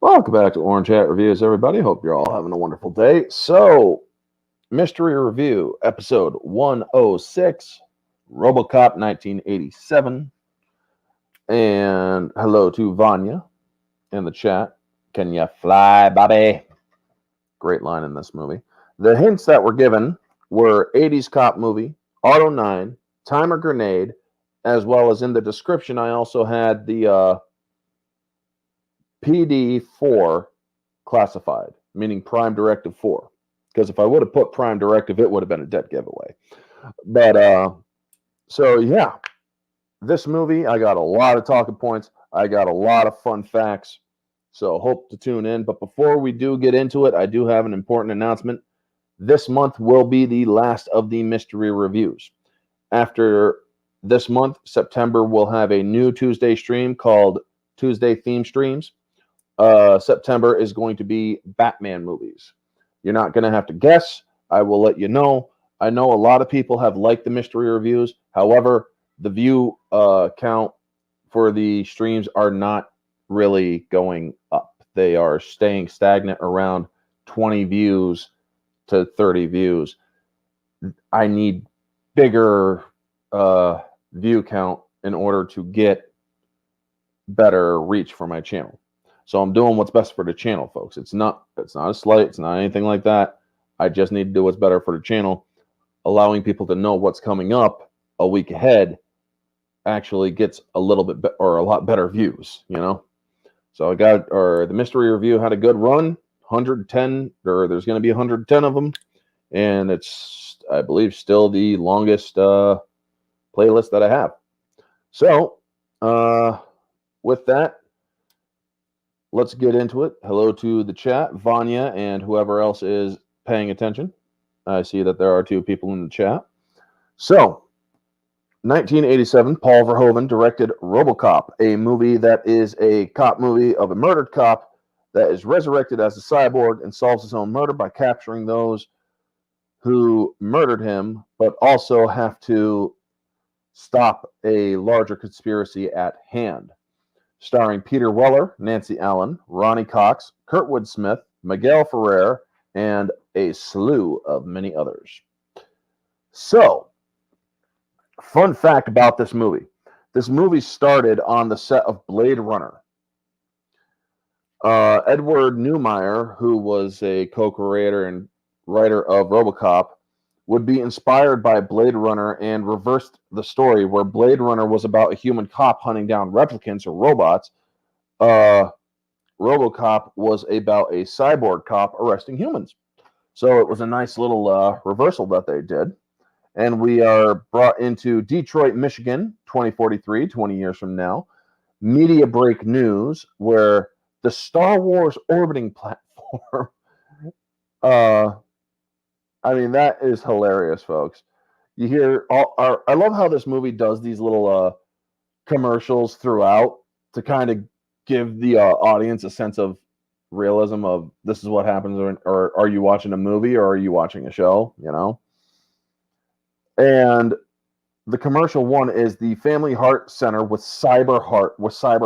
Welcome back to Orange Hat Reviews, everybody. Hope you're all having a wonderful day. So, Mystery Review, episode 106, Robocop 1987. And hello to Vanya in the chat. Can you fly, Bobby? Great line in this movie. The hints that were given were 80s cop movie, Auto 9, Timer Grenade, as well as in the description, I also had the PD4 classified, meaning Prime Directive 4. Because if I would have put Prime Directive, it would have been a dead giveaway. But, so yeah, this movie, I got a lot of talking points. I got a lot of fun facts. So hope to tune in. But before we do get into it, I do have an important announcement. This month will be the last of the mystery reviews. After this month, September, we'll have a new Tuesday stream called Tuesday Theme Streams. September is going to be Batman movies. You're not going to have to guess. I will let you know. I know a lot of people have liked the mystery reviews. However, the view count for the streams are not really going up. They are staying stagnant around 20 views to 30 views. I need bigger view count in order to get better reach for my channel. So I'm doing what's best for the channel, folks. It's not a slight. It's not anything like that. I just need to do what's better for the channel. Allowing people to know what's coming up a week ahead actually gets a little bit or a lot better views, you know. So the mystery review had a good run, 110, or there's going to be 110 of them, and it's, I believe, still the longest playlist that I have. So with that, let's get into it. Hello to the chat, Vanya, and whoever else is paying attention. I see that there are two people in the chat. So, 1987, Paul Verhoeven directed Robocop, a movie that is a cop movie of a murdered cop that is resurrected as a cyborg and solves his own murder by capturing those who murdered him, but also have to stop a larger conspiracy at hand. Starring Peter Weller, Nancy Allen, Ronnie Cox, Kurtwood Smith, Miguel Ferrer, and a slew of many others. So, fun fact about this movie. This movie started on the set of Blade Runner. Edward Neumeier, who was a co-creator and writer of Robocop, would be inspired by Blade Runner and reversed the story where Blade Runner was about a human cop hunting down replicants or robots. Robocop was about a cyborg cop arresting humans. So it was a nice little reversal that they did. And we are brought into Detroit, Michigan, 2043, 20 years from now. Media break news where the Star Wars orbiting platform, I mean, that is hilarious, folks. You hear I love how this movie does these little commercials throughout to kind of give the audience a sense of realism of this is what happens, or are you watching a movie or are you watching a show, you know? And the commercial one is the Family Heart Center with cyber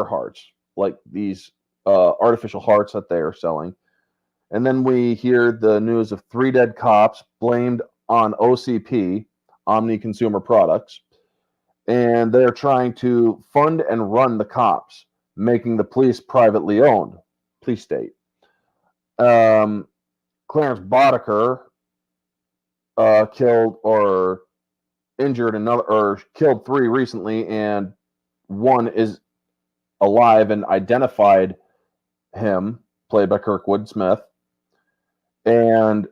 hearts, like these artificial hearts that they are selling. And then we hear the news of 3 dead cops blamed on OCP, Omni Consumer Products, and they're trying to fund and run the cops, making the police privately owned, police state. Clarence Boddicker killed or injured another, or killed 3 recently, and 1 is alive and identified him, played by Kurtwood Smith. And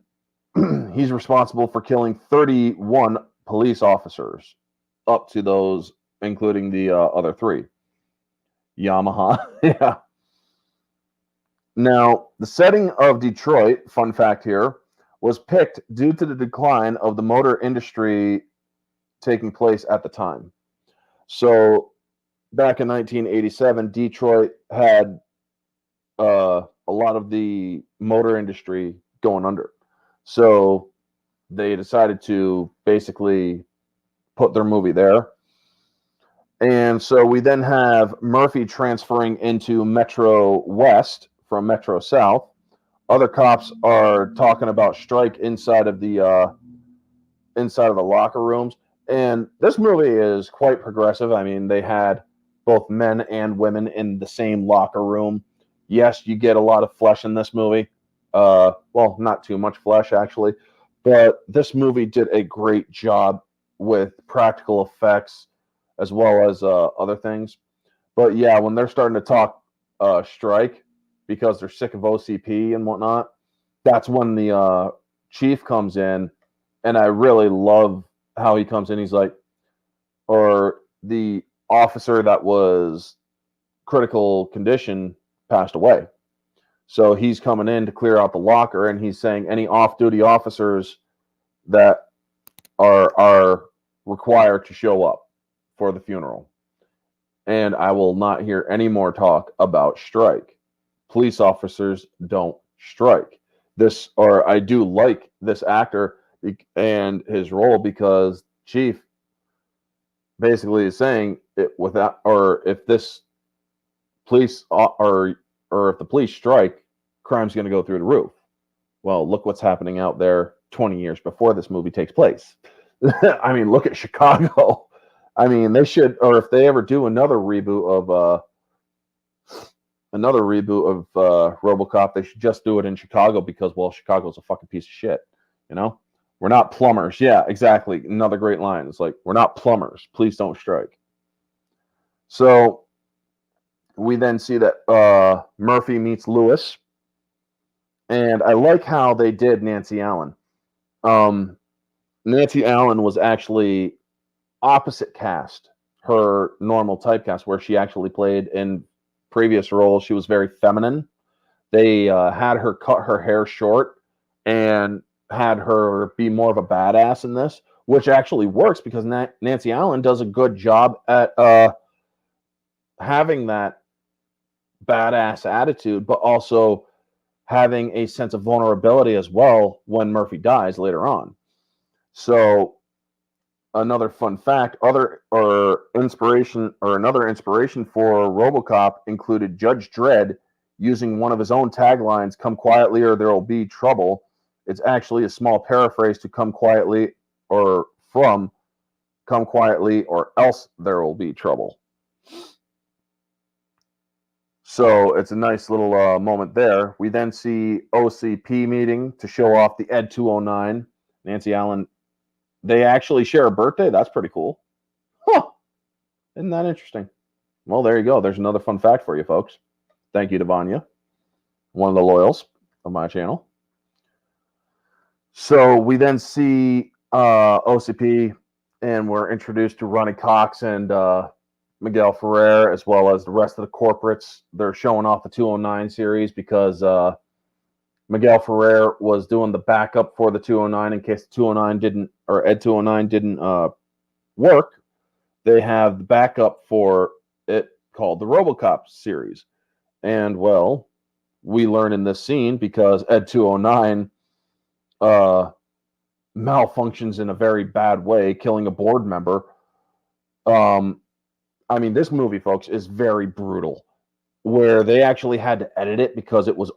he's responsible for killing 31 police officers, up to those, including the other 3. Yamaha. Yeah. Now, the setting of Detroit, fun fact here, was picked due to the decline of the motor industry taking place at the time. So, back in 1987, Detroit had a lot of the motor industry going under. So they decided to basically put their movie there. And so we then have Murphy transferring into Metro West from Metro South. Other cops are talking about strike inside of the locker rooms. And this movie is quite progressive. I mean, they had both men and women in the same locker room. Yes, you get a lot of flesh in this movie. Well, not too much flesh, actually. But this movie did a great job with practical effects as well as other things. But yeah, when they're starting to talk strike because they're sick of OCP and whatnot, that's when the chief comes in. And I really love how he comes in. He's like, or the officer that was critical condition passed away. So he's coming in to clear out the locker, and he's saying any off-duty officers that are required to show up for the funeral. And I will not hear any more talk about strike. Police officers don't strike. I do like this actor and his role, because Chief basically is saying it without, or if this police or if the police strike, crime's going to go through the roof. Well, look what's happening out there 20 years before this movie takes place. I mean, look at Chicago. I mean, they should, or if they ever do another reboot of Robocop, they should just do it in Chicago, because, well, Chicago's a fucking piece of shit, you know? We're not plumbers. Yeah, exactly. Another great line. It's like, we're not plumbers. Please don't strike. So we then see that Murphy meets Lewis. And I like how they did Nancy Allen. Nancy Allen was actually opposite cast, her normal typecast, where she actually played in previous roles. She was very feminine. They had her cut her hair short and had her be more of a badass in this, which actually works, because Nancy Allen does a good job at having that badass attitude, but also having a sense of vulnerability as well when Murphy dies later on. So another fun fact, another inspiration for Robocop included Judge Dredd using one of his own taglines, "Come quietly or there will be trouble." It's actually a small paraphrase to "Come quietly," or from "Come quietly or else there will be trouble." So it's a nice little moment there. We then see OCP meeting to show off the Ed 209. Nancy Allen, they actually share a birthday. That's pretty cool. Huh. Isn't that interesting? Well, there you go. There's another fun fact for you, folks. Thank you to Vanya, one of the loyals of my channel. So we then see OCP, and we're introduced to Ronnie Cox and Miguel Ferrer, as well as the rest of the corporates. They're showing off the 209 series because Miguel Ferrer was doing the backup for the 209 in case the 209 didn't, or Ed 209 didn't work. They have the backup for it called the Robocop series. And, well, we learn in this scene, because Ed 209 malfunctions in a very bad way, killing a board member. I mean, this movie, folks, is very brutal, where they actually had to edit it because it was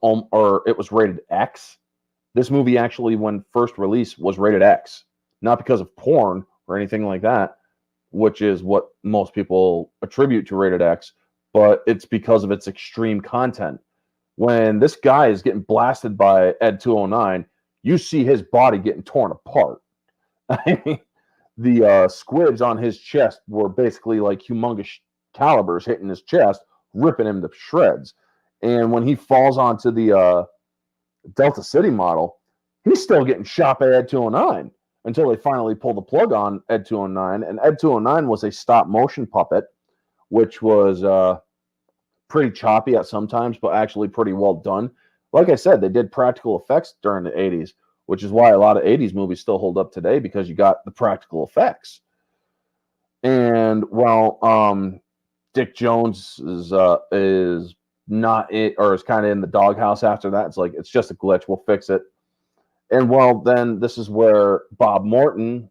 rated X. This movie actually, when first released, was rated X, not because of porn or anything like that, which is what most people attribute to rated X, but it's because of its extreme content. When this guy is getting blasted by Ed 209, you see his body getting torn apart. I mean, the squibs on his chest were basically like humongous calibers hitting his chest, ripping him to shreds. And when he falls onto the Delta City model, he's still getting shot by Ed 209 until they finally pull the plug on Ed 209. And Ed 209 was a stop motion puppet, which was pretty choppy at some times, but actually pretty well done. Like I said, they did practical effects during the 80s, which is why a lot of 80s movies still hold up today, because you got the practical effects. And, well, Dick Jones is not it, or is kind of in the doghouse after that. It's like, it's just a glitch. We'll fix it. And, well, then this is where Bob Morton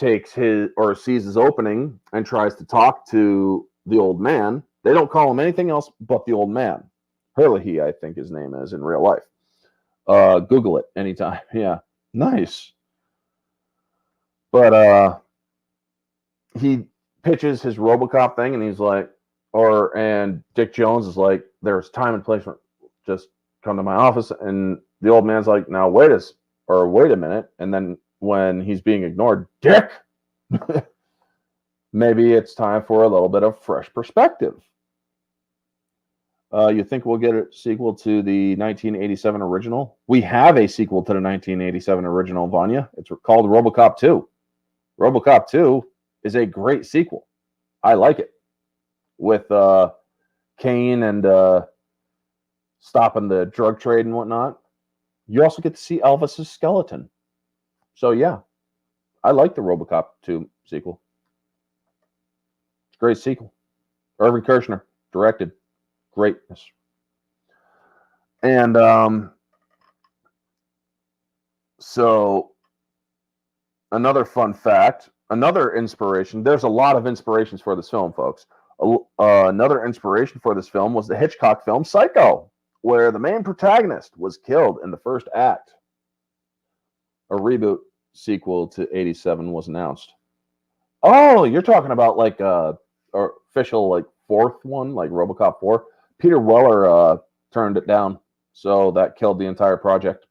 sees his opening and tries to talk to the old man. They don't call him anything else but the old man. Herlihy, I think his name is in real life. Google it anytime. Yeah, nice. But he pitches his Robocop thing, and he's like, and Dick Jones is like, there's time and place for just come to my office, and the old man's like, now wait a minute, and then when he's being ignored, Dick, maybe it's time for a little bit of fresh perspective. You think we'll get a sequel to the 1987 original? We have a sequel to the 1987 original, Vanya. It's called Robocop 2. Robocop 2 is a great sequel. I like it. With Kane and stopping the drug trade and whatnot. You also get to see Elvis's skeleton. So, yeah, I like the Robocop 2 sequel. It's a great sequel. Irvin Kershner directed. Greatness. And so another fun fact, another inspiration. There's a lot of inspirations for this film, folks. Another inspiration for this film was the Hitchcock film Psycho, where the main protagonist was killed in the first act. A reboot sequel to 87 was announced. Oh, you're talking about like official like fourth one, like Robocop 4. Peter Weller turned it down, so that killed the entire project.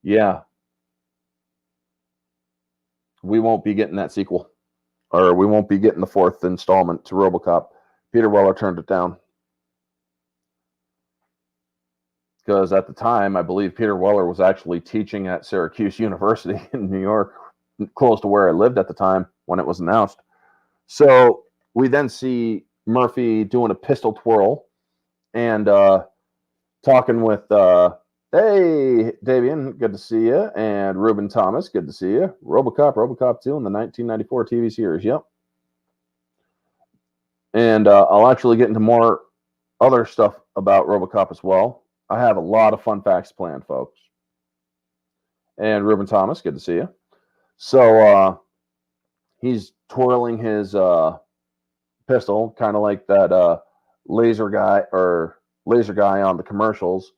Yeah. We won't be getting that sequel, or we won't be getting the fourth installment to Robocop. Peter Weller turned it down. Because at the time, I believe Peter Weller was actually teaching at Syracuse University in New York, close to where I lived at the time when it was announced. So we then see Murphy doing a pistol twirl and talking with, hey, Davian, good to see you, and Ruben Thomas, good to see you. Robocop 2 in the 1994 TV series, yep. And I'll actually get into more other stuff about Robocop as well. I have a lot of fun facts planned, folks. And Ruben Thomas, good to see you. So he's twirling his pistol, kind of like that laser guy on the commercials,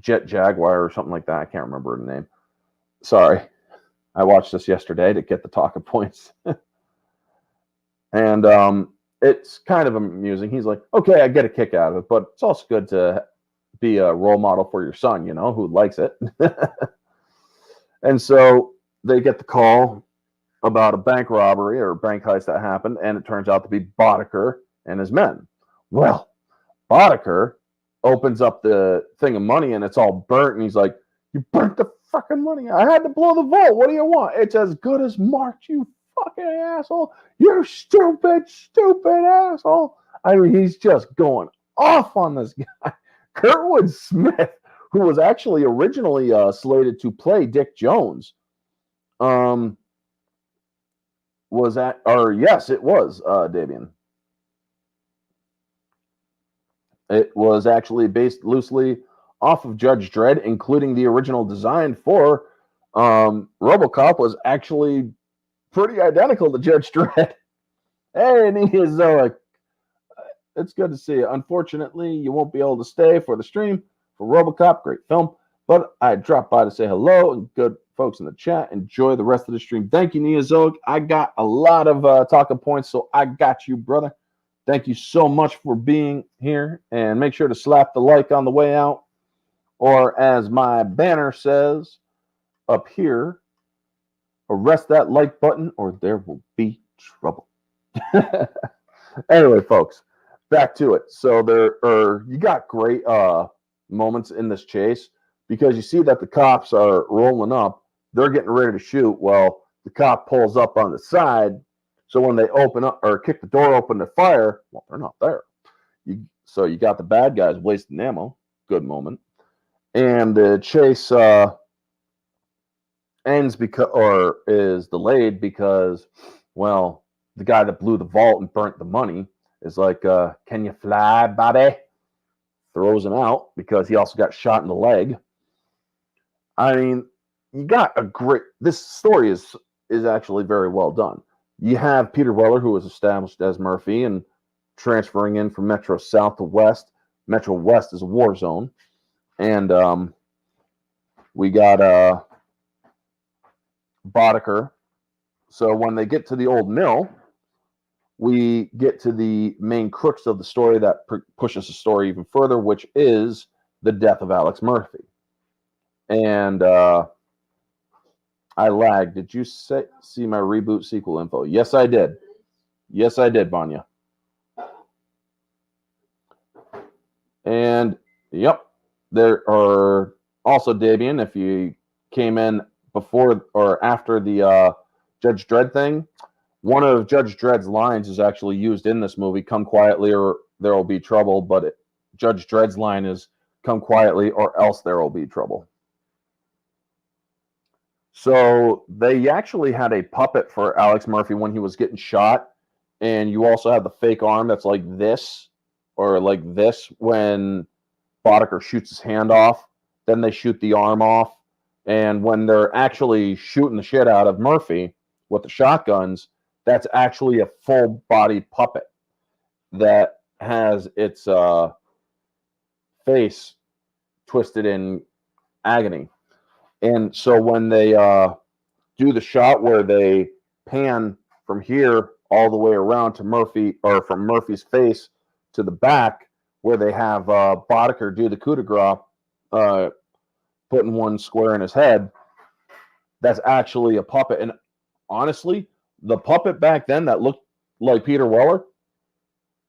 Jet Jaguar or something like that. I can't remember the name. Sorry. I watched this yesterday to get the talking points. And it's kind of amusing. He's like, okay, I get a kick out of it, but it's also good to be a role model for your son, you know, who likes it. And so they get the call about a bank robbery or bank heist that happened, and it turns out to be Boddicker and his men. Well, Boddicker opens up the thing of money, and it's all burnt, and he's like, you burnt the fucking money. I had to blow the vault. What do you want? It's as good as marked, you fucking asshole. You stupid asshole. I mean, he's just going off on this guy. Kurtwood Smith, who was actually originally slated to play Dick Jones, yes, it was, Davian. It was actually based loosely off of Judge Dredd, including the original design for Robocop was actually pretty identical to Judge Dredd. Hey, Neozoic. It's good to see you. Unfortunately, you won't be able to stay for the stream for Robocop. Great film. But I dropped by to say hello, and good folks in the chat. Enjoy the rest of the stream. Thank you, Neozoic. I got a lot of talking points, so I got you, brother. Thank you so much for being here. And make sure to slap the like on the way out. Or as my banner says up here, arrest that like button or there will be trouble. Anyway, folks. Back to it. So you got great moments in this chase because you see that the cops are rolling up. They're getting ready to shoot. Well, the cop pulls up on the side. So when they open up or kick the door open to fire, well, they're not there. So you got the bad guys wasting ammo. Good moment. And the chase ends is delayed because, well, the guy that blew the vault and burnt the money is like, can you fly, buddy? Throws him out because he also got shot in the leg. I mean, you got this story is actually very well done. You have Peter Weller, who was established as Murphy and transferring in from Metro South to West. Metro West is a war zone. And we got Boddicker. So when they get to the old mill, we get to the main crux of the story that pushes the story even further, which is the death of Alex Murphy. And I lagged. Did you see my reboot sequel info? Yes, I did. Yes, I did, Vanya. And, yep, there are also, Davian, if you came in before or after the Judge Dredd thing, one of Judge Dredd's lines is actually used in this movie, come quietly or there will be trouble, but Judge Dredd's line is come quietly or else there will be trouble. So they actually had a puppet for Alex Murphy when he was getting shot, and you also have the fake arm that's like this, or like this when Boddicker shoots his hand off. Then they shoot the arm off, and when they're actually shooting the shit out of Murphy with the shotguns, that's actually a full-body puppet that has its face twisted in agony. And so when they do the shot where they pan from here all the way around to Murphy, or from Murphy's face to the back, where they have Boddicker do the coup de grace, putting one square in his head, that's actually a puppet. And honestly, the puppet back then that looked like Peter Weller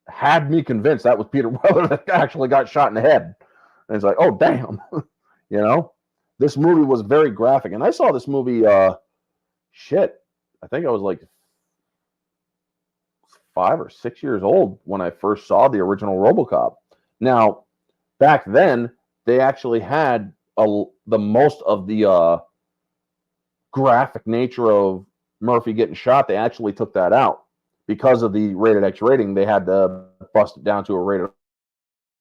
had me convinced that was Peter Weller that actually got shot in the head. And it's like, oh, damn. You know? This movie was very graphic. And I saw this movie, I think I was like 5 or 6 years old when I first saw the original Robocop. Now, back then, they actually had the most of the graphic nature of Murphy getting shot. They actually took that out because of the rated X rating. They had to bust it down to a rated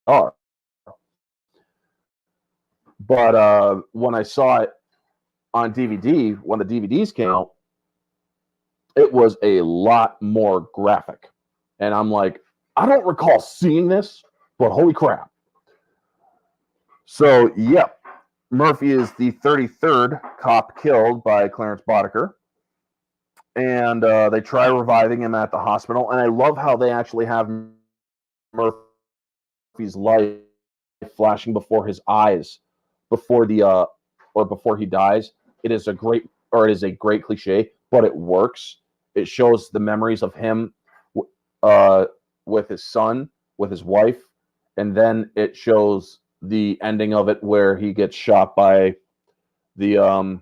R. But when I saw it on DVD, when the DVDs came out, it was a lot more graphic. And I'm like, I don't recall seeing this, but holy crap. So, yep, Murphy is the 33rd cop killed by Clarence Boddicker. And they try reviving him at the hospital. And I love how they actually have Murphy's life flashing before his eyes before he dies. It is a great cliche, but it works. It shows the memories of him with his son, with his wife, and then it shows the ending of it where he gets shot by by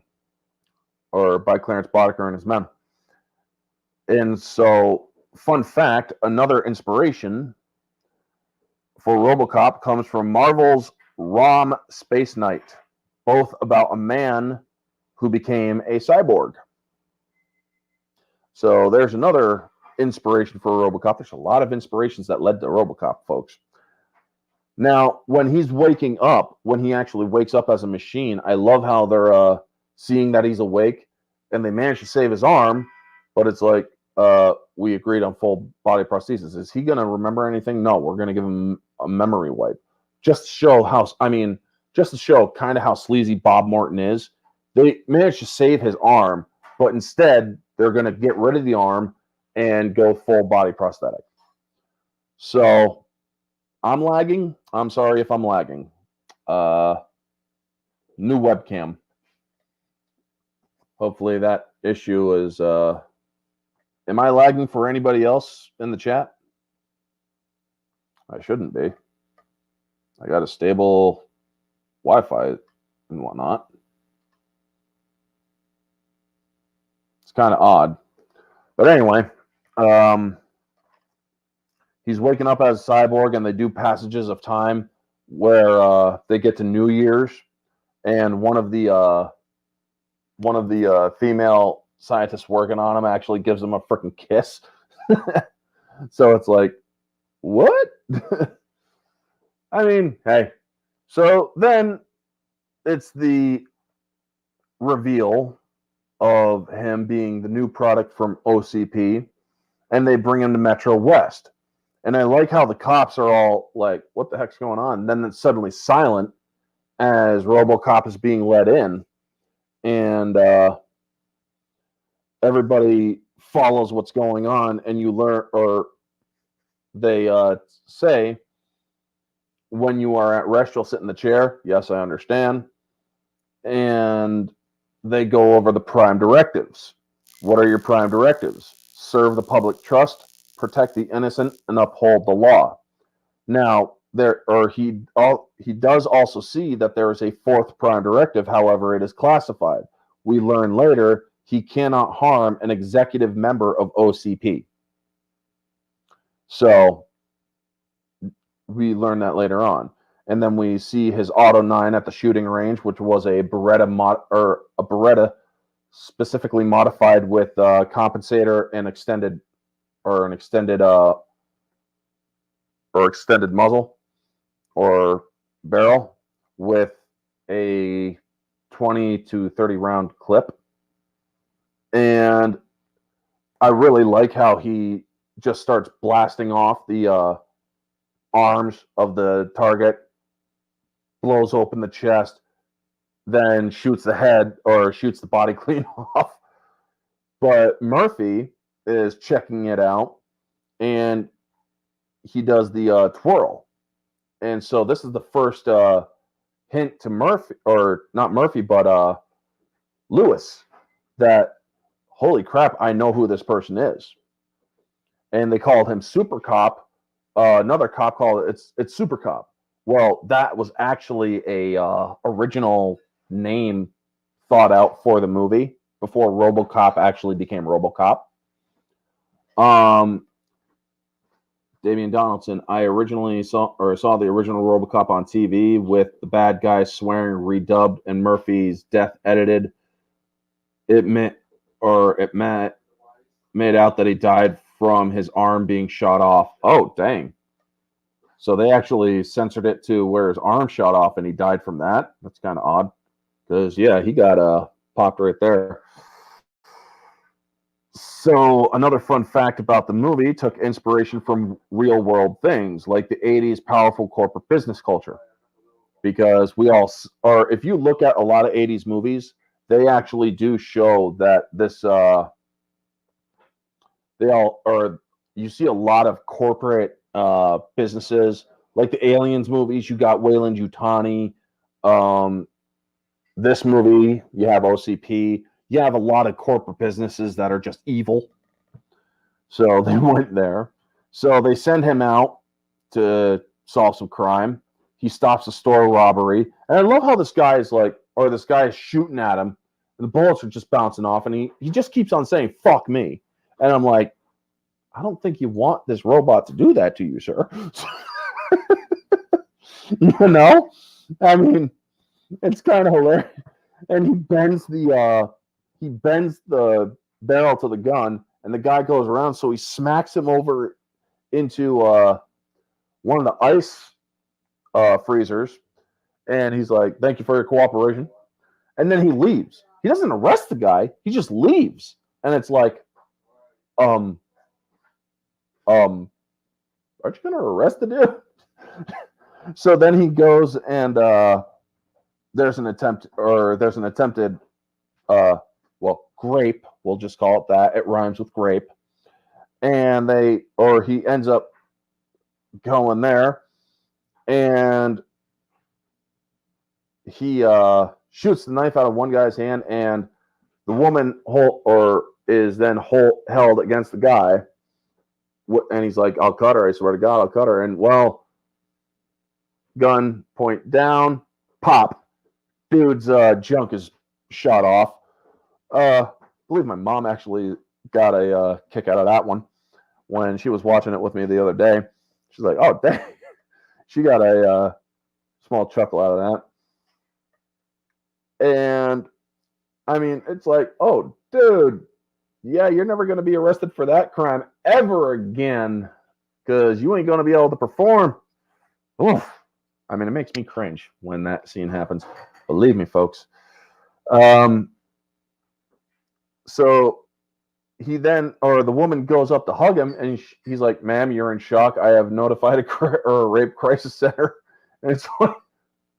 Clarence Boddicker and his men. And so, fun fact, another inspiration for Robocop comes from Marvel's Rom Space Knight, both about a man who became a cyborg. So there's another inspiration for Robocop. There's a lot of inspirations that led to Robocop, folks. Now, when he's waking up, when he actually wakes up as a machine, I love how they're seeing that he's awake, and they manage to save his arm, but it's like, we agreed on full body prosthesis. Is he going to remember anything? No, we're going to give him a memory wipe. Just to show kind of how sleazy Bob Morton is. They managed to save his arm, but instead they're going to get rid of the arm and go full body prosthetic. So I'm lagging. I'm sorry if I'm lagging. New webcam. Hopefully that issue is... Am I lagging for anybody else in the chat? I shouldn't be. I got a stable Wi-Fi and whatnot. It's kind of odd. But anyway, he's waking up as a cyborg, and they do passages of time where they get to New Year's, and one of the female scientists working on him actually gives him a freaking kiss. So it's like, what? I mean, hey. So then it's the reveal of him being the new product from OCP, and they bring him to Metro West. And I like how the cops are all like, what the heck's going on? And then it's suddenly silent as Robocop is being let in. And everybody follows what's going on. And you learn, or they say, when you are at rest, you'll sit in the chair. Yes, I understand. And they go over the prime directives. What are your prime directives? Serve the public trust, protect the innocent, and uphold the law. Now, he does also see that there is a fourth prime directive. However, it is classified. We learn later he cannot harm an executive member of OCP. So we learn that later on. And then we see his Auto 9 at the shooting range, which was a Beretta specifically modified with compensator and extended muzzle or barrel with a 20 to 30 round clip. And I really like how he just starts blasting off the arms of the target, blows open the chest, then shoots the head or shoots the body clean off. But Murphy is checking it out, and he does the twirl. And so this is the first hint to Murphy, or not Murphy, but Lewis, that, holy crap, I know who this person is. And they called him Super Cop. Another cop called it's Super Cop. Well, that was actually a original name thought out for the movie before Robocop actually became Robocop. Damian Donaldson, I originally saw the original Robocop on TV with the bad guy swearing redubbed and Murphy's death edited. It made out that he died from his arm being shot off. Oh, dang. So they actually censored it to where his arm shot off and he died from that. That's kind of odd. Because, yeah, he got popped right there. So another fun fact about the movie took inspiration from real world things like the 80s powerful corporate business culture. Because if you look at a lot of 80s movies, they actually do show that this, you see a lot of corporate businesses, like the Aliens movies. You got Wayland Yutani. This movie, you have OCP. You have a lot of corporate businesses that are just evil. So they went there. So they send him out to solve some crime. He stops a store robbery. And I love how this guy is shooting at him. And the bullets are just bouncing off. And he just keeps on saying, fuck me. And I'm like, I don't think you want this robot to do that to you, sir. You know? I mean, it's kind of hilarious. And he bends the barrel to the gun, and the guy goes around, so he smacks him over into one of the ice freezers, and he's like, thank you for your cooperation. And then he leaves. He doesn't arrest the guy. He just leaves. And it's like, aren't you going to arrest the dude? So then he goes and there's an attempted grape. We'll just call it that. It rhymes with grape. And he ends up going there, and he shoots the knife out of one guy's hand, and the woman is then held against the guy, and he's like, I'll cut her. I swear to God, I'll cut her. And well, gun point down, pop. Dude's junk is shot off. I believe my mom actually got a kick out of that one when she was watching it with me the other day. She's like, oh, dang. She got a small chuckle out of that. And, I mean, it's like, oh, dude, yeah, you're never going to be arrested for that crime ever again because you ain't going to be able to perform. Oof. I mean, it makes me cringe when that scene happens. Believe me, folks. So the woman goes up to hug him, and he's like, "Ma'am, you're in shock. I have notified a rape crisis center." And it's like,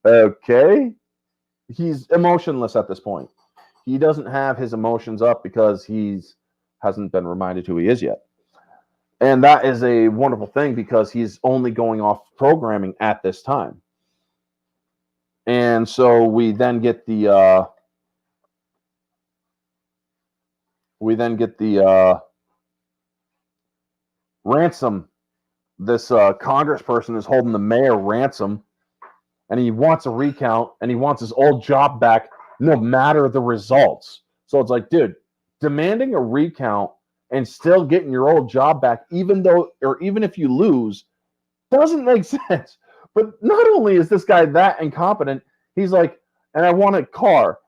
okay. He's emotionless at this point. He doesn't have his emotions up because hasn't been reminded who he is yet. And that is a wonderful thing because he's only going off programming at this time. And so we then get the ransom. This congressperson is holding the mayor ransom, and he wants a recount, and he wants his old job back no matter the results. So it's like, dude, demanding a recount and still getting your old job back, even if you lose, doesn't make sense. But not only is this guy that incompetent, he's like, and I want a car,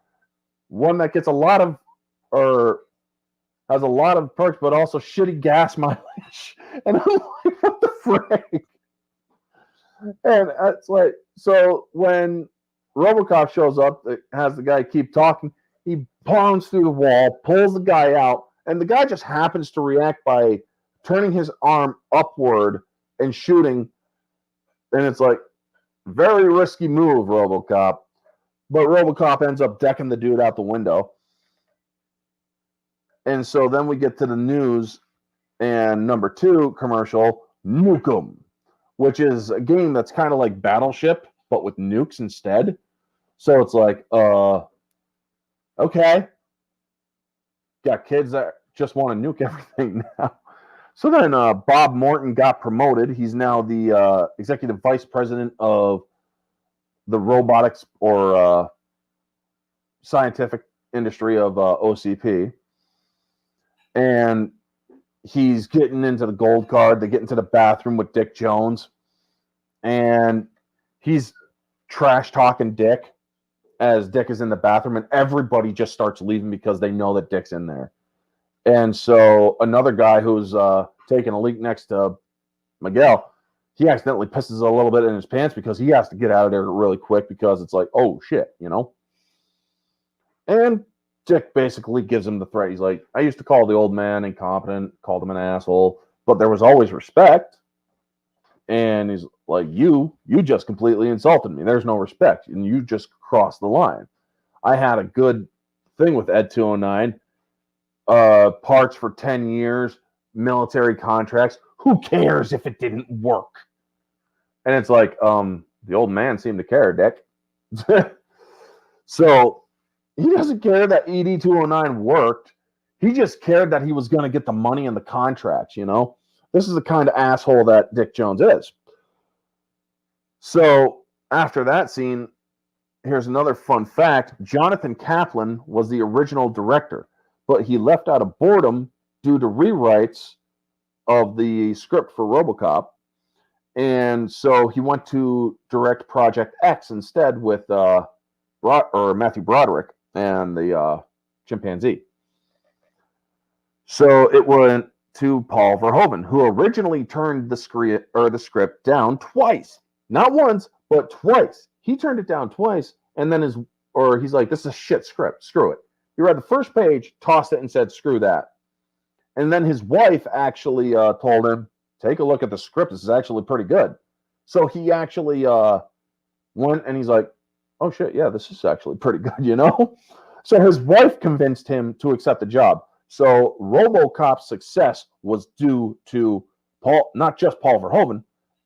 one that gets has a lot of perks, but also shitty gas mileage. And I'm like, what the frick? And it's like, so when Robocop shows up, it has the guy keep talking. He pounds through the wall, pulls the guy out, and the guy just happens to react by turning his arm upward and shooting. And it's like, very risky move, Robocop. But Robocop ends up decking the dude out the window. And so then we get to the news and number 2 commercial, Nukem, which is a game that's kind of like Battleship, but with nukes instead. So it's like, okay. Got kids that just want to nuke everything now. So then Bob Morton got promoted. He's now the executive vice president of the robotics or scientific industry of OCP. And he's getting into the gold card. They get into the bathroom with Dick Jones. And he's trash talking Dick as Dick is in the bathroom, and everybody just starts leaving because they know that Dick's in there. And so another guy who's taking a leak next to Miguel, he accidentally pisses a little bit in his pants because he has to get out of there really quick because it's like, oh shit, you know? And Dick basically gives him the threat. He's like, I used to call the old man incompetent, called him an asshole, but there was always respect. And he's like, you just completely insulted me. There's no respect. And you just crossed the line. I had a good thing with Ed 209. Parts for 10 years, military contracts. Who cares if it didn't work? And it's like, the old man seemed to care, Dick. So he doesn't care that ED 209 worked. He just cared that he was going to get the money and the contracts, you know? This is the kind of asshole that Dick Jones is. So after that scene, here's another fun fact. Jonathan Kaplan was the original director, but he left out of boredom due to rewrites of the script for Robocop. And so he went to direct Project X instead with Matthew Broderick and the chimpanzee. So it went to Paul Verhoeven, who originally turned the script down twice. Not once, but twice. He turned it down twice, and then he's like, this is a shit script. Screw it. He read the first page, tossed it, and said, screw that. And then his wife actually told him, take a look at the script. This is actually pretty good. So he actually went, and he's like, oh shit, yeah, this is actually pretty good, you know? So his wife convinced him to accept the job. So RoboCop's success was due to not just Paul Verhoeven,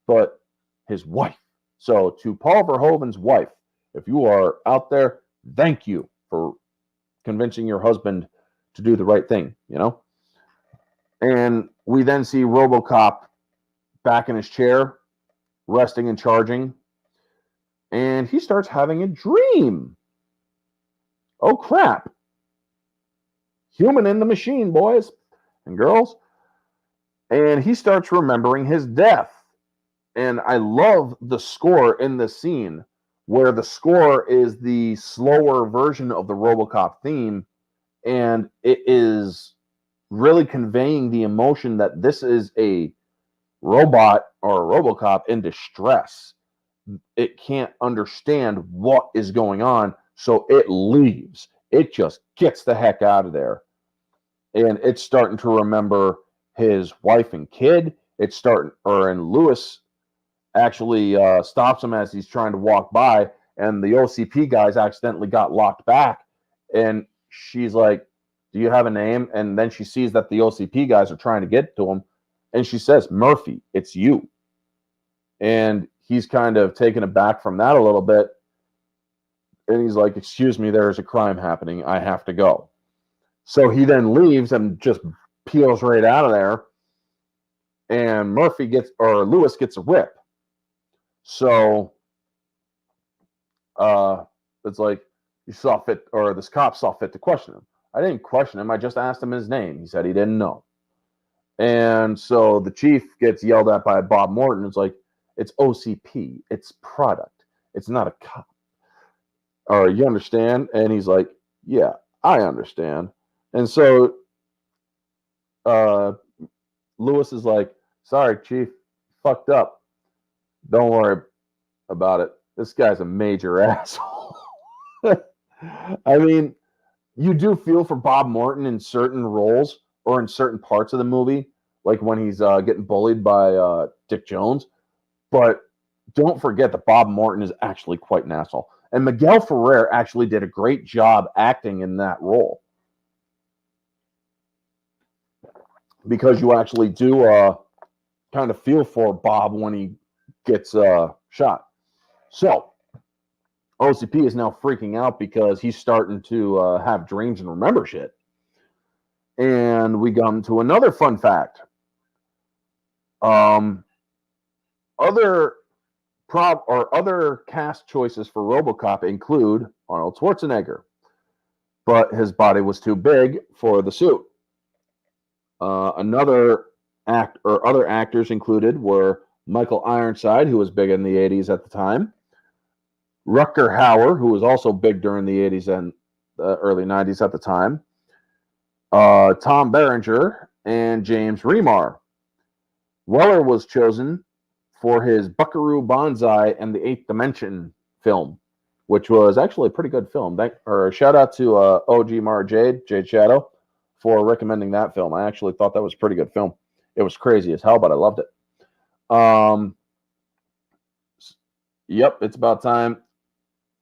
but his wife. So to Paul Verhoeven's wife, if you are out there, thank you for convincing your husband to do the right thing, you know? And we then see RoboCop back in his chair, resting and charging, and he starts having a dream. Oh, crap. Human in the machine, boys and girls. And he starts remembering his death. And I love the score in this scene, where the score is the slower version of the RoboCop theme, and it is really conveying the emotion that this is a robot or a RoboCop in distress. It can't understand what is going on, so it leaves. It just gets the heck out of there. and it's starting to remember his wife and kid. And Lewis actually stops him as he's trying to walk by, and the OCP guys accidentally got locked back, and she's like, do you have a name? And then she sees that the OCP guys are trying to get to him, and she says, Murphy, it's you. And he's kind of taken aback from that a little bit, and he's like, excuse me, there's a crime happening, I have to go. So he then leaves and just peels right out of there, and Lewis gets a whip. So it's like, you saw fit, or this cop saw fit to question him. I didn't question him, I just asked him his name. He said he didn't know. And so the chief gets yelled at by Bob Morton. It's like, it's OCP, it's product, it's not a cop. Or you understand? And he's like, yeah, I understand. And so Lewis is like, sorry, chief, fucked up. Don't worry about it. This guy's a major asshole. I mean, you do feel for Bob Morton in certain roles or in certain parts of the movie, like when he's getting bullied by Dick Jones. But don't forget that Bob Morton is actually quite an asshole. And Miguel Ferrer actually did a great job acting in that role. Because you actually do kind of feel for Bob when he gets shot. So, OCP is now freaking out because he's starting to have dreams and remember shit. And we come to another fun fact. Other cast choices for Robocop include Arnold Schwarzenegger, but his body was too big for the suit. Other actors included were Michael Ironside, who was big in the 80s at the time, Rutger Hauer, who was also big during the 80s and the early 90s at the time, Tom Berenger, and James Remar. Weller was chosen for his Buckaroo Banzai and the Eighth Dimension film, which was actually a pretty good film. Shout out to OG Mara Jade Shadow, for recommending that film. I actually thought that was a pretty good film. It was crazy as hell, but I loved it. Yep, it's about time.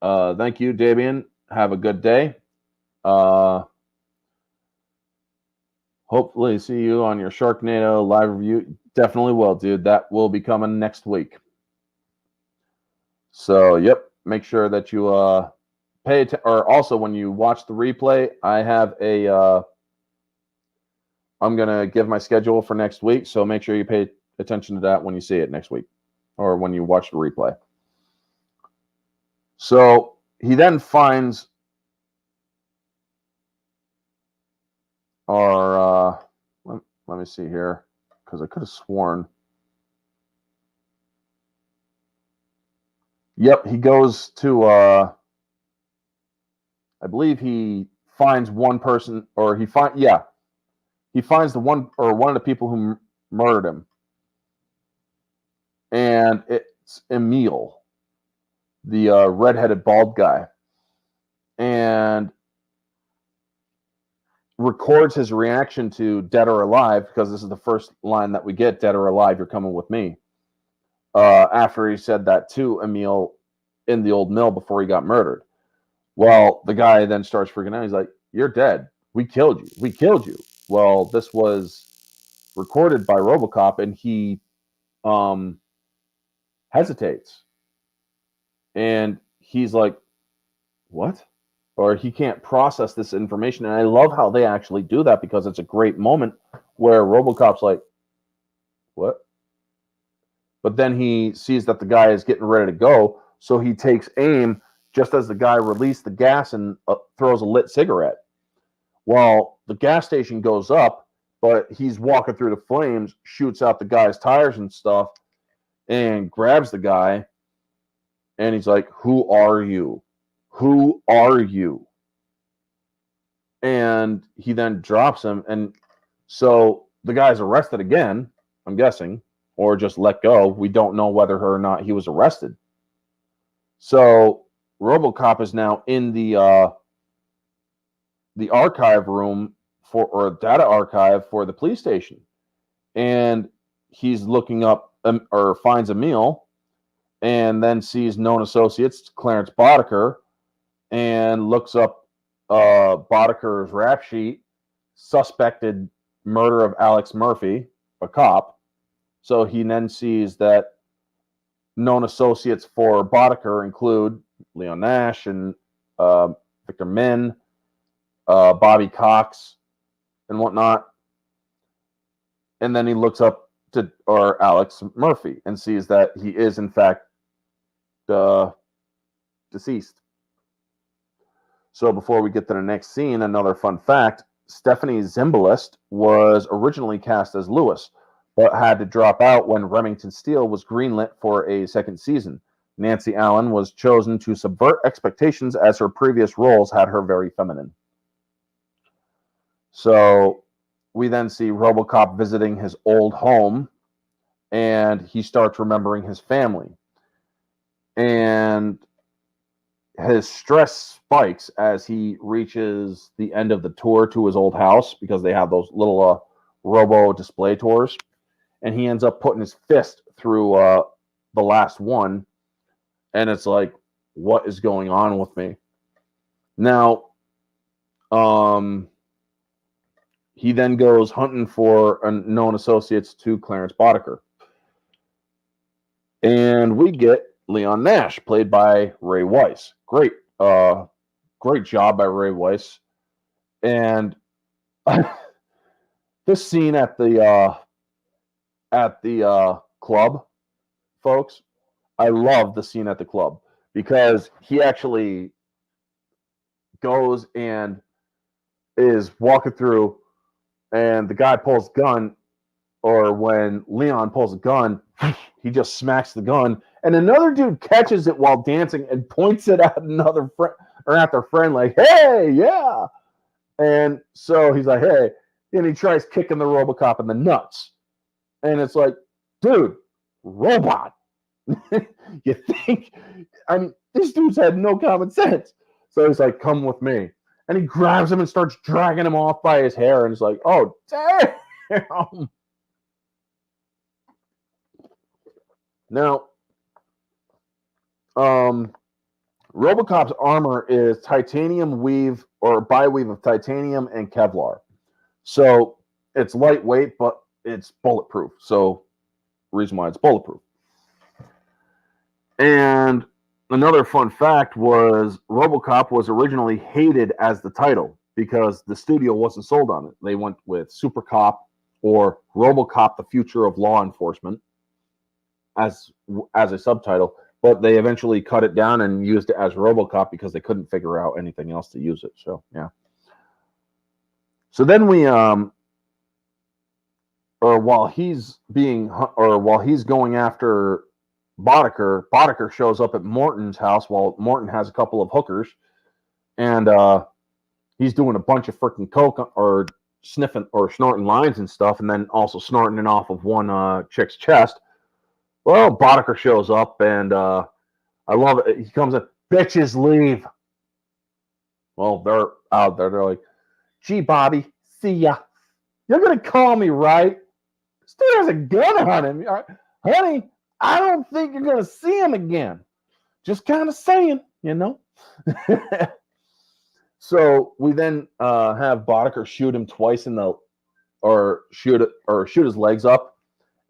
Thank you, Davian. Have a good day. Hopefully see you on your Sharknado live review. Definitely will, dude. That will be coming next week. So, yep, make sure that you pay attention. Or also, when you watch the replay, I have I'm going to give my schedule for next week, so make sure you pay attention to that when you see it next week or when you watch the replay. So he then finds our, let me see here, because I could have sworn. Yep, he goes to, I believe he finds one person, or he finds the one of the people who murdered him. And it's Emil, the redheaded bald guy. And records his reaction to Dead or Alive, because this is the first line that we get, Dead or Alive, you're coming with me. After he said that to Emil in the old mill before he got murdered. Well, the guy then starts freaking out. He's like, you're dead. We killed you. We killed you. Well, this was recorded by Robocop, and he hesitates. And he's like, what? Or he can't process this information. And I love how they actually do that, because it's a great moment where Robocop's like, what? But then he sees that the guy is getting ready to go, so he takes aim just as the guy released the gas and throws a lit cigarette. Well, the gas station goes up, but he's walking through the flames, shoots out the guy's tires and stuff, and grabs the guy. And he's like, who are you? Who are you? And he then drops him. And so the guy's arrested again, I'm guessing, or just let go. We don't know whether or not he was arrested. So Robocop is now in the archive room or a data archive for the police station, and he's looking up or finds Emil, and then sees known associates Clarence Boddicker, and looks up Boddicker's rap sheet, suspected murder of Alex Murphy, a cop. So he then sees that known associates for Boddicker include Leon Nash and Victor Min, Bobby Cox, and whatnot. And then he looks up to Alex Murphy and sees that he is in fact deceased. So before we get to the next scene, another fun fact: Stephanie Zimbalist was originally cast as Lewis, but had to drop out when Remington Steele was greenlit for a second season. Nancy Allen was chosen to subvert expectations as her previous roles had her very feminine. So we then see Robocop visiting his old home, and he starts remembering his family. And his stress spikes as he reaches the end of the tour to his old house, because they have those little robo display tours. And he ends up putting his fist through the last one. And it's like, what is going on with me? Now, he then goes hunting for known associates to Clarence Boddicker. And we get Leon Nash, played by Ray Weiss. Great job by Ray Weiss. And this scene at the club, folks, I love the scene at the club, because he actually goes and is walking through, and the guy pulls a gun, or when Leon pulls a gun, he just smacks the gun, and another dude catches it while dancing and points it at another friend, or at their friend, like, hey, yeah. And so he's like, hey, and he tries kicking the Robocop in the nuts. And it's like, dude, robot. You think, I mean, these dudes had no common sense. So he's like, come with me. And he grabs him and starts dragging him off by his hair. And it's like, oh, damn. Now, Robocop's armor is titanium weave, or bi-weave of titanium and Kevlar. So it's lightweight, but it's bulletproof. So reason why it's bulletproof. And another fun fact was Robocop was originally hated as the title because the studio wasn't sold on it. They went with Super Cop or Robocop, the Future of Law Enforcement, as a subtitle, but they eventually cut it down and used it as Robocop because they couldn't figure out anything else to use it. So yeah. So then we while he's going after Boddicker shows up at Morton's house while Morton has a couple of hookers, and he's doing a bunch of freaking coke, or sniffing or snorting lines and stuff, and then also snorting it off of one chick's chest. Well, Boddicker shows up, and I love it. He comes in, bitches leave. Well, they're out there. They're like, gee, Bobby, see ya. You're going to call me, right? This dude has a gun on him. Honey, I don't think you're going to see him again. Just kind of saying, you know. So we then have Boddicker shoot him twice shoot his legs up.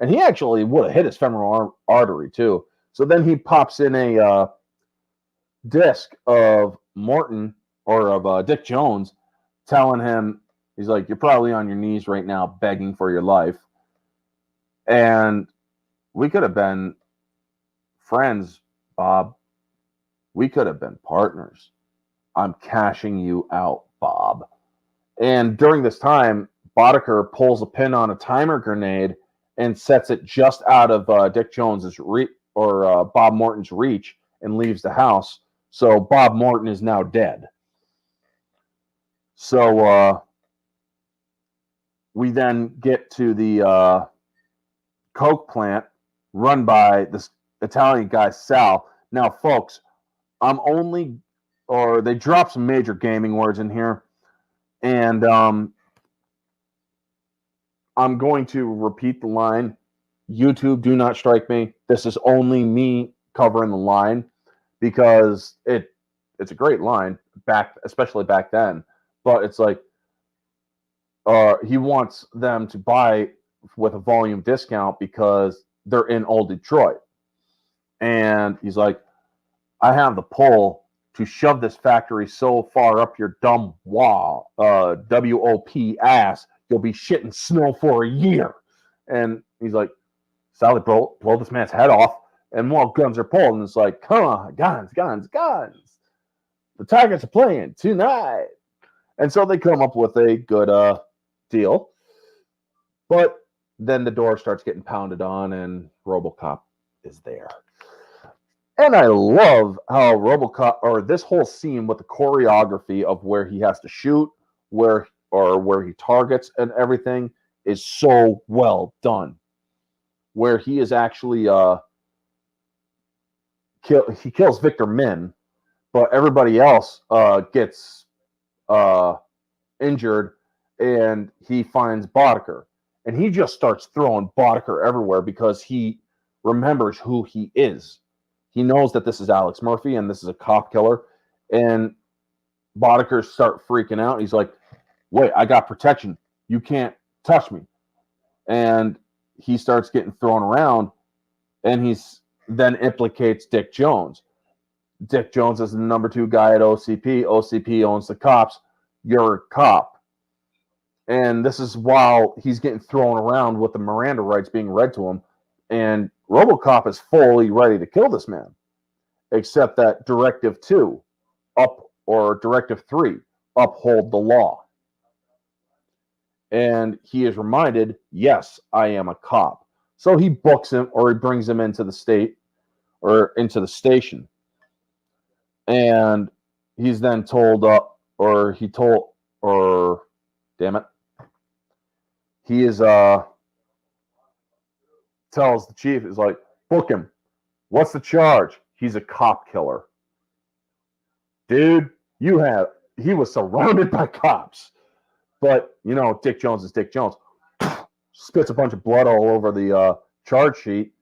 And he actually would have hit his femoral artery, too. So then he pops in a disc of Morton, or of Dick Jones, telling him, he's like, you're probably on your knees right now begging for your life. And we could have been friends, Bob. We could have been partners. I'm cashing you out, Bob. And during this time, Boddicker pulls a pin on a timer grenade and sets it just out of Dick Jones's Bob Morton's reach, and leaves the house. So Bob Morton is now dead. So we then get to the coke plant run by this Italian guy, Sal. Now, folks, they drop some major gaming words in here. And I'm going to repeat the line. YouTube, do not strike me. This is only me covering the line because it's a great line especially back then. But it's like he wants them to buy with a volume discount because they're in old Detroit. And he's like, I have the pull to shove this factory so far up your dumb WOP ass, you'll be shitting snow for a year. And he's like, Sally, blow this man's head off. And more guns are pulled. And it's like, come on, guns. The Tigers are playing tonight. And so they come up with a good deal. But then the door starts getting pounded on, and Robocop is there. And I love how Robocop, or this whole scene with the choreography of where he has to shoot, where he targets and everything is so well done. Where he is actually he kills Victor Min, but everybody else gets injured, and he finds Boddicker. And he just starts throwing Boddicker everywhere because he remembers who he is. He knows that this is Alex Murphy and this is a cop killer. And Boddicker start freaking out. He's like, wait, I got protection. You can't touch me. And he starts getting thrown around, and he's then implicates Dick Jones. Dick Jones is the number 2 guy at OCP. OCP owns the cops. You're a cop. And this is while he's getting thrown around with the Miranda rights being read to him. And Robocop is fully ready to kill this man. Except that Directive 2 or Directive 3 uphold the law. And he is reminded, yes, I am a cop. So he books him, or he brings him into the state, or into the station. And he's then told, he is, tells the chief, is like, book him. What's the charge? He's a cop killer. Dude, he was surrounded by cops. But, Dick Jones is Dick Jones. Spits a bunch of blood all over the charge sheet.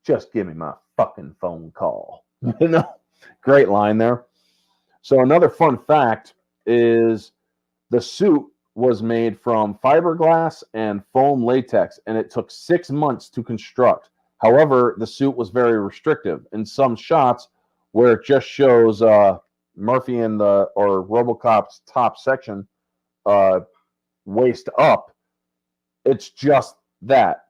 Just give me my fucking phone call. Great line there. So another fun fact is the suit was made from fiberglass and foam latex, and it took 6 months to construct. However, the suit was very restrictive. In some shots where it just shows Murphy or Robocop's top section, waist up, it's just that.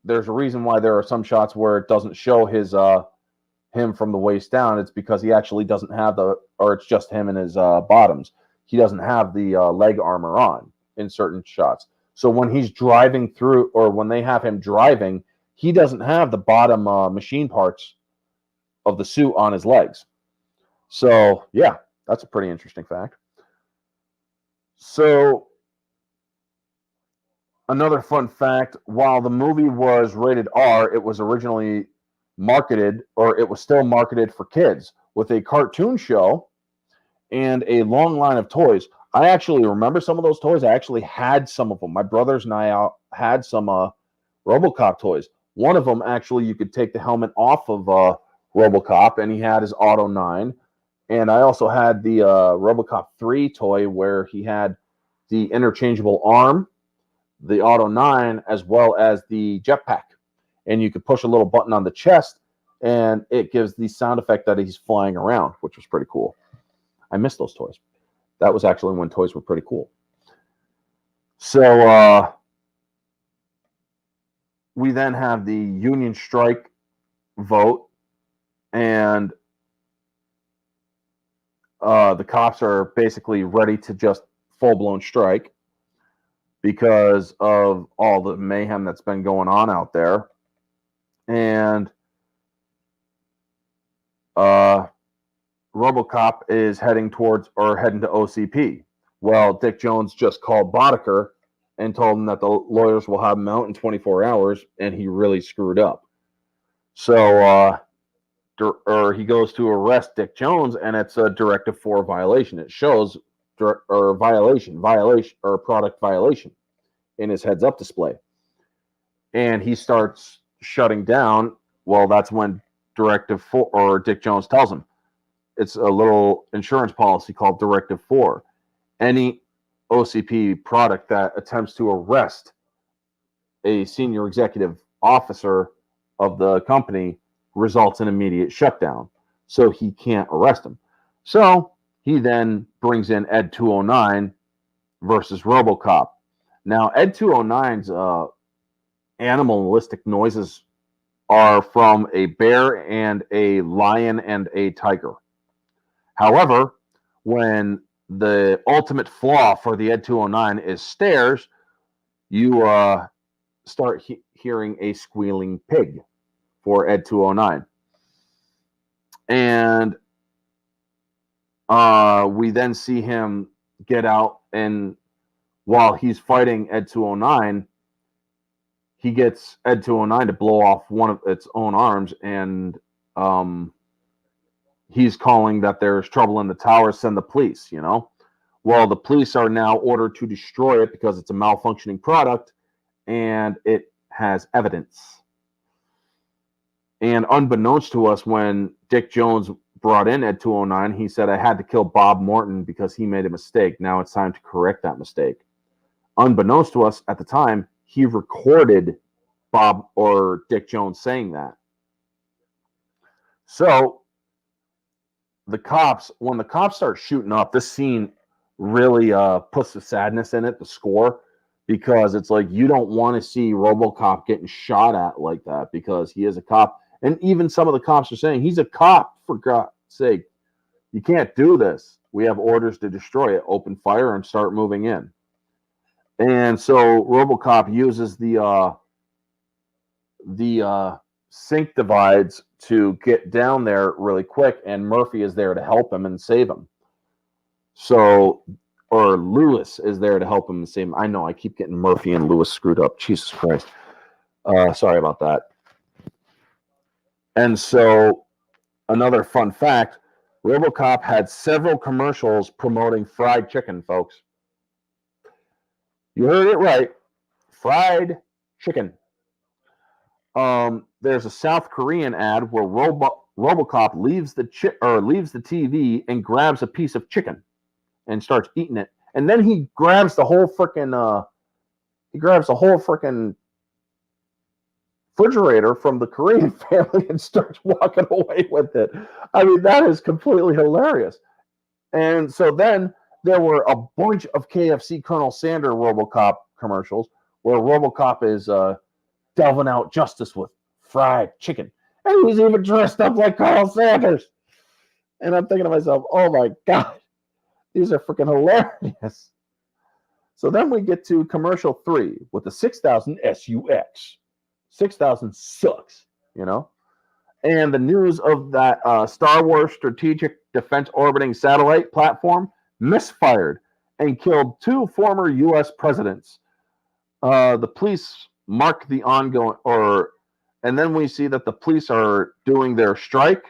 There's a reason why there are some shots where it doesn't show him from the waist down. It's because he actually doesn't have or it's just him and his bottoms. He doesn't have the leg armor on in certain shots. So when he's driving through, or when they have him driving, he doesn't have the bottom machine parts of the suit on his legs. So yeah, that's a pretty interesting fact. So another fun fact, while the movie was rated R, it was originally marketed, or it was still marketed for kids, with a cartoon show and a long line of toys. I actually remember some of those toys. I actually had some of them. My brothers and I had some Robocop toys. One of them, actually, you could take the helmet off of Robocop, and he had his Auto 9. And I also had the Robocop 3 toy where he had the interchangeable arm, the Auto 9, as well as the jetpack. And you could push a little button on the chest, and it gives the sound effect that he's flying around, which was pretty cool. I miss those toys. That was actually when toys were pretty cool. So we then have the union strike vote, and the cops are basically ready to just full-blown strike because of all the mayhem that's been going on out there. And Robocop is heading to OCP. Well, Dick Jones just called Boddicker and told him that the lawyers will have him out in 24 hours, and he really screwed up. So he goes to arrest Dick Jones, and it's a Directive 4 violation. It shows product violation. in his heads-up display. And he starts shutting down. Well, that's when Directive 4, or Dick Jones tells him, it's a little insurance policy called Directive 4. Any OCP product that attempts to arrest a senior executive officer of the company results in immediate shutdown. So he can't arrest him. So he then brings in Ed 209 versus Robocop. Now, Ed 209's animalistic noises are from a bear and a lion and a tiger. However, when the ultimate flaw for the Ed 209 is stairs, you start hearing a squealing pig for Ed 209. And we then see him get out, and while he's fighting Ed 209, he gets Ed 209 to blow off one of its own arms, and he's calling that there's trouble in the tower, send the police, you know? Well, the police are now ordered to destroy it because it's a malfunctioning product, and it has evidence. And unbeknownst to us, when Dick Jones brought in Ed 209, he said, I had to kill Bob Morton because he made a mistake. Now it's time to correct that mistake. Unbeknownst to us at the time, he recorded Bob or Dick Jones saying that. So when the cops start shooting up, this scene really puts the sadness in it, the score, because it's like you don't want to see Robocop getting shot at like that because he is a cop. And even some of the cops are saying, he's a cop, for God's sake. You can't do this. We have orders to destroy it. Open fire and start moving in. And so Robocop uses the sync divides to get down there really quick, and Murphy is there to help him and save him. So, or Lewis is there to help him and save him. I know, I keep getting Murphy and Lewis screwed up. Jesus Christ. Sorry about that. And so, another fun fact, Robocop had several commercials promoting fried chicken, folks. You heard it right. Fried chicken. There's a South Korean ad where Robocop leaves the TV and grabs a piece of chicken and starts eating it. And then he grabs the whole freaking refrigerator from the Korean family and starts walking away with it. I mean, that is completely hilarious. And so then there were a bunch of KFC Colonel Sanders Robocop commercials where Robocop is delving out justice with fried chicken. And he's even dressed up like Colonel Sanders. And I'm thinking to myself, oh my God, these are freaking hilarious. So then we get to commercial 3 with the 6000 SUX. 6000 sucks, you know? And the news of that Star Wars Strategic Defense Orbiting Satellite platform misfired and killed 2 former U.S. presidents. The police mark the ongoing, and then we see that the police are doing their strike,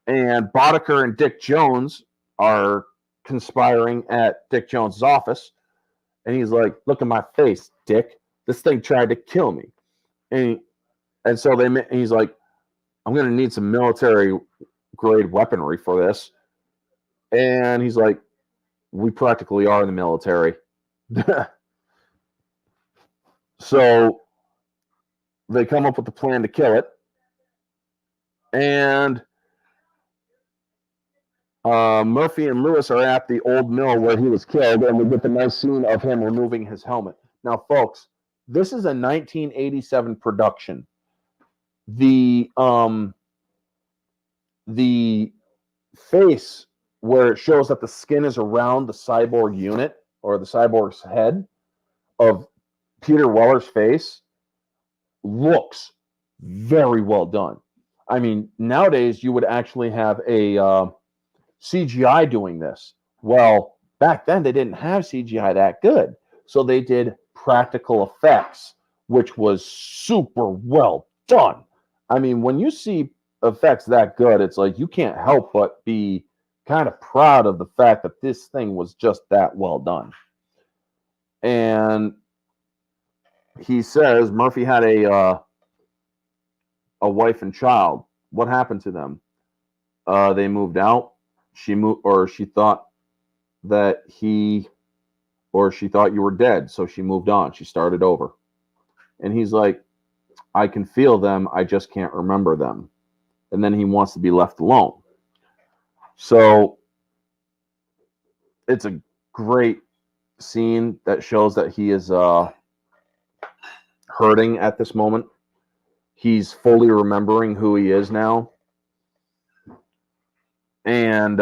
and Boddicker and Dick Jones are conspiring at Dick Jones' office, and he's like, look at my face, Dick. This thing tried to kill me. And so he's like, I'm going to need some military-grade weaponry for this. And he's like, we practically are in the military. So they come up with a plan to kill it. And Murphy and Lewis are at the old mill where he was killed, and we get the nice scene of him removing his helmet. Now, folks, this is a 1987 production. The face where it shows that the skin is around the cyborg unit or the cyborg's head of Peter Weller's face looks very well done. I mean, nowadays you would actually have a CGI doing this. Well, back then they didn't have CGI that good. So they did practical effects, which was super well done. I mean, when you see effects that good, it's like you can't help but be kind of proud of the fact that this thing was just that well done. And he says Murphy had a wife and child. What happened to them? They moved out. She moved, or she thought that she thought you were dead, so she moved on. She started over. And he's like, I can feel them, I just can't remember them. And then he wants to be left alone. So it's a great scene that shows that he is hurting at this moment. He's fully remembering who he is now. And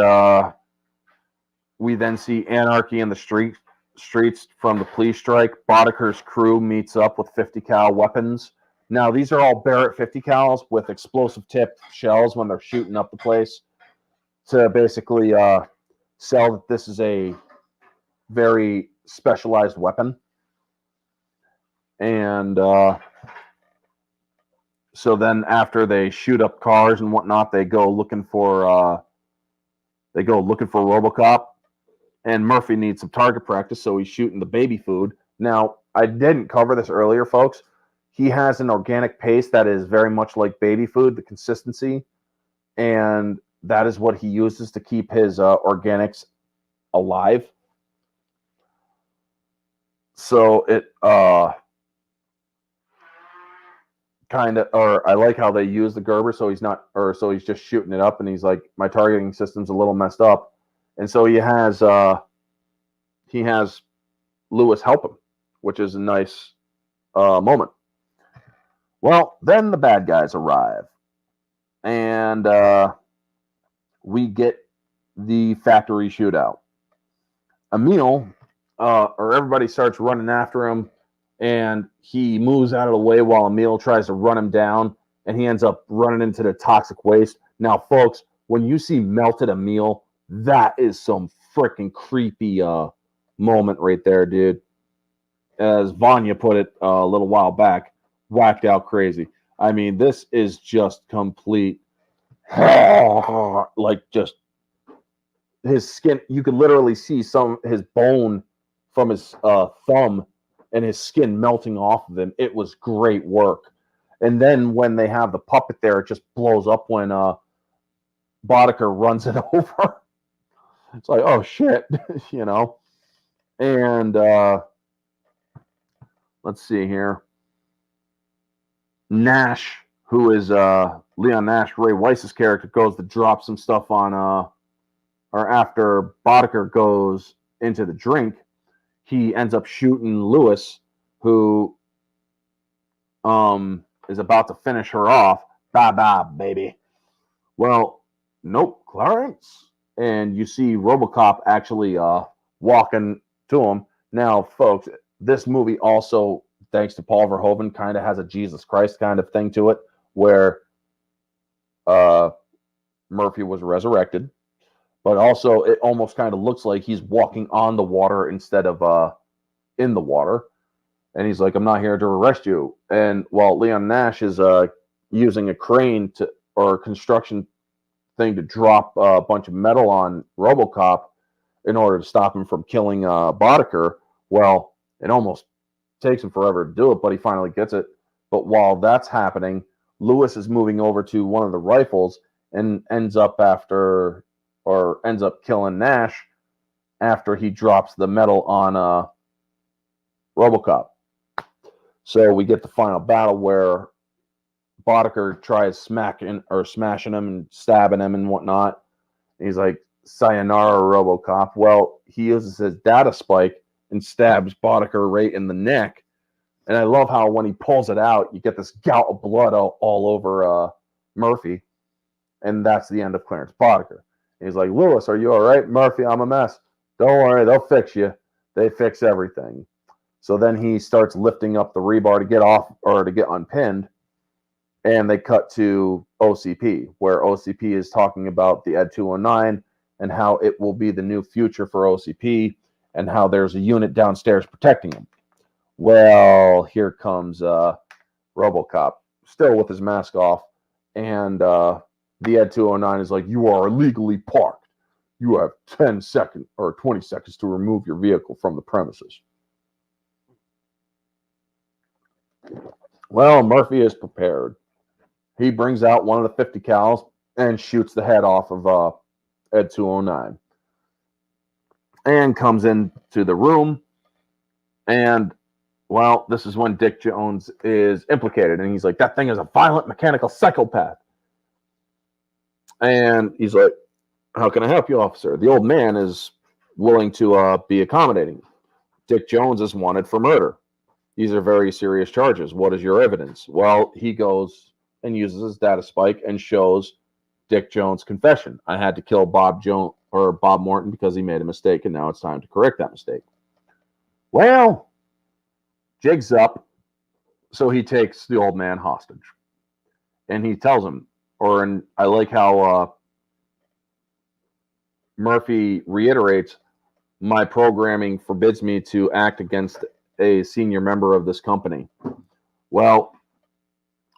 we then see anarchy in the streets from the police strike. Bodeker's crew meets up with 50 cal weapons. Now, these are all Barrett 50 cals with explosive tipped shells when they're shooting up the place to basically sell that this is a very specialized weapon. And so then after they shoot up cars and whatnot, they go looking for Robocop. And Murphy needs some target practice, so he's shooting the baby food. Now, I didn't cover this earlier, folks. He has an organic paste that is very much like baby food, the consistency, and that is what he uses to keep his organics alive. So it I like how they use the Gerber, so he's just shooting it up, and he's like, my targeting system's a little messed up, and so he has Lewis help him, which is a nice moment. Well, then the bad guys arrive, and we get the factory shootout. Emil, or everybody starts running after him, and he moves out of the way while Emil tries to run him down, and he ends up running into the toxic waste. Now, folks, when you see melted Emil, that is some freaking creepy moment right there, dude. As Vanya put it a little while back, whacked out crazy. I mean, this is just complete, like just his skin. You could literally see his bone from his thumb and his skin melting off of him. It was great work. And then when they have the puppet there, it just blows up when Bodeker runs it over. It's like, oh shit, you know. And let's see here. Nash, who is Leon Nash, Ray Weiss's character, goes to drop some stuff on, or after Bodeker goes into the drink, he ends up shooting Lewis, who is about to finish her off. Bye bye, baby. Well, nope, Clarence. And you see Robocop actually walking to him. Now, folks, this movie also, thanks to Paul Verhoeven, kind of has a Jesus Christ kind of thing to it, where Murphy was resurrected, but also it almost kind of looks like he's walking on the water instead of in the water. And he's like, I'm not here to arrest you. And while Leon Nash is using a crane or a construction thing to drop a bunch of metal on Robocop in order to stop him from killing Bodeker, well, it almost takes him forever to do it, but he finally gets it. But while that's happening, Lewis is moving over to one of the rifles and ends up killing Nash after he drops the metal on Robocop. So we get the final battle where Bodeker tries smashing him and stabbing him and whatnot. And he's like, sayonara, Robocop. Well, he uses his data spike and stabs Bodeker right in the neck. And I love how when he pulls it out, you get this gout of blood all over Murphy. And that's the end of Clarence Bodeker. And he's like, Lewis, are you all right? Murphy, I'm a mess. Don't worry, they'll fix you. They fix everything. So then he starts lifting up the rebar to get off or to get unpinned. And they cut to OCP, where OCP is talking about the Ed 209 and how it will be the new future for OCP and how there's a unit downstairs protecting him. Well, here comes Robocop, still with his mask off, and the Ed 209 is like, you are illegally parked. You have 10 seconds or 20 seconds to remove your vehicle from the premises. Well, Murphy is prepared. He brings out one of the 50 cals and shoots the head off of Ed 209. And comes into the room. And, well, this is when Dick Jones is implicated. And he's like, that thing is a violent mechanical psychopath. And he's like, how can I help you, officer? The old man is willing to be accommodating. Dick Jones is wanted for murder. These are very serious charges. What is your evidence? Well, he goes and uses his data spike and shows Dick Jones' confession. I had to kill Bob Morton because he made a mistake, and now it's time to correct that mistake. Well, jig's up, so he takes the old man hostage. And he tells him, I like how Murphy reiterates, my programming forbids me to act against a senior member of this company. Well,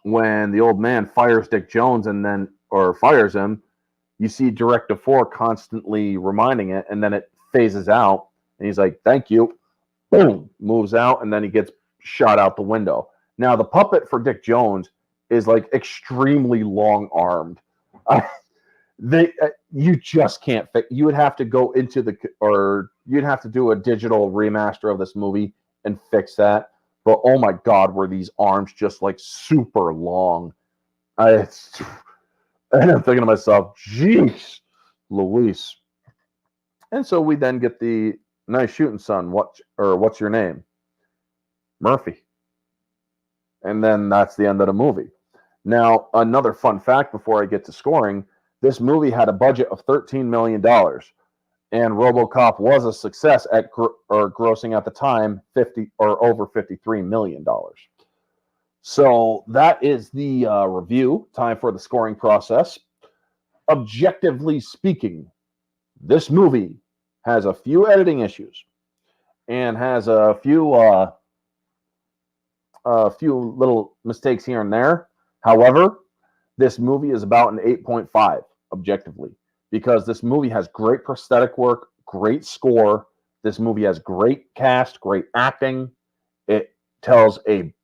when the old man fires Dick Jones fires him, you see Directive 4 constantly reminding it, and then it phases out, and he's like, thank you. Boom, moves out, and then he gets shot out the window. Now, the puppet for Dick Jones is like extremely long-armed. You just can't fit. You would have to go you'd have to do a digital remaster of this movie and fix that. But oh my God, were these arms just like super long? And I'm thinking to myself, geez, Luis. And so we then get the nice shooting, son. What's your name? Murphy. And then that's the end of the movie. Now, another fun fact before I get to scoring, this movie had a budget of $13 million, and Robocop was a success at grossing at the time over $53 million. So that is the review. Time for the scoring process. Objectively speaking, this movie has a few editing issues and has a few little mistakes here and there. However, this movie is about an 8.5 objectively, because this movie has great prosthetic work, great score. This movie has great cast, great acting. It tells a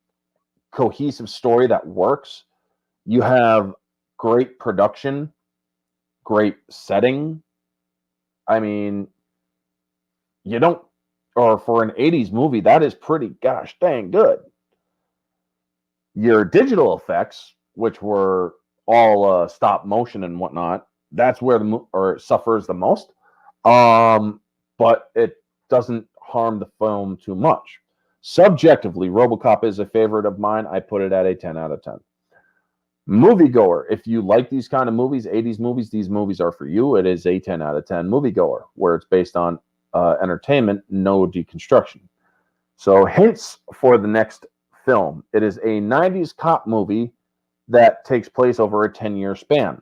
cohesive story that works. You have great production, great setting. I mean, for an 80s movie, that is pretty gosh dang good. Your digital effects, which were all stop motion and whatnot, that's where it suffers the most. But it doesn't harm the film too much. Subjectively, Robocop is a favorite of mine. I put it at a 10 out of 10. Moviegoer, if you like these kind of movies, 80s movies, these movies are for you. It is a 10 out of 10 moviegoer, where it's based on entertainment, no deconstruction. So hints for the next film. It is a 90s cop movie that takes place over a 10-year span.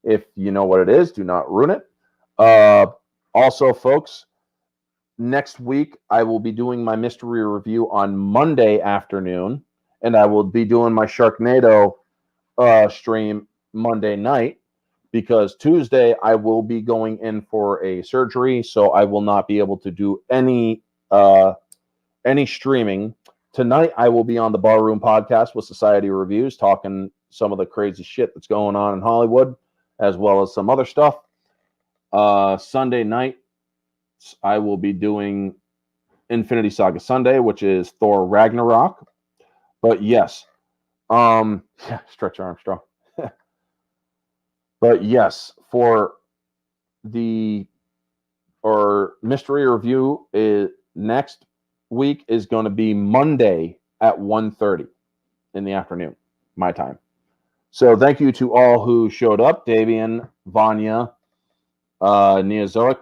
If you know what it is, do not ruin it. Also, folks, next week I will be doing my mystery review on Monday afternoon, and I will be doing my Sharknado stream Monday night, because Tuesday I will be going in for a surgery, so I will not be able to do any streaming. Tonight, I will be on the Barroom Podcast with Society Reviews, talking some of the crazy shit that's going on in Hollywood, as well as some other stuff. Sunday night, I will be doing Infinity Saga Sunday, which is Thor Ragnarok. But yes, Stretch Armstrong. But yes, for the mystery review is next week is going to be Monday at 1:30 in the afternoon, my time. So thank you to all who showed up: Davian, Vanya, Neozoic,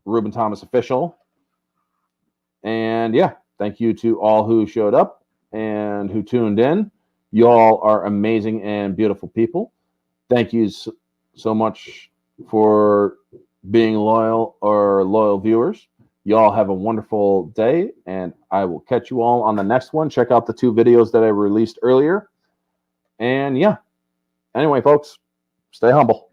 Ruben Thomas Official. And yeah, thank you to all who showed up and who tuned in. You all are amazing and beautiful people. Thank you so much for being loyal viewers. You all have a wonderful day, and I will catch you all on the next one. Check out the 2 videos that I released earlier. And yeah, anyway, folks, stay humble.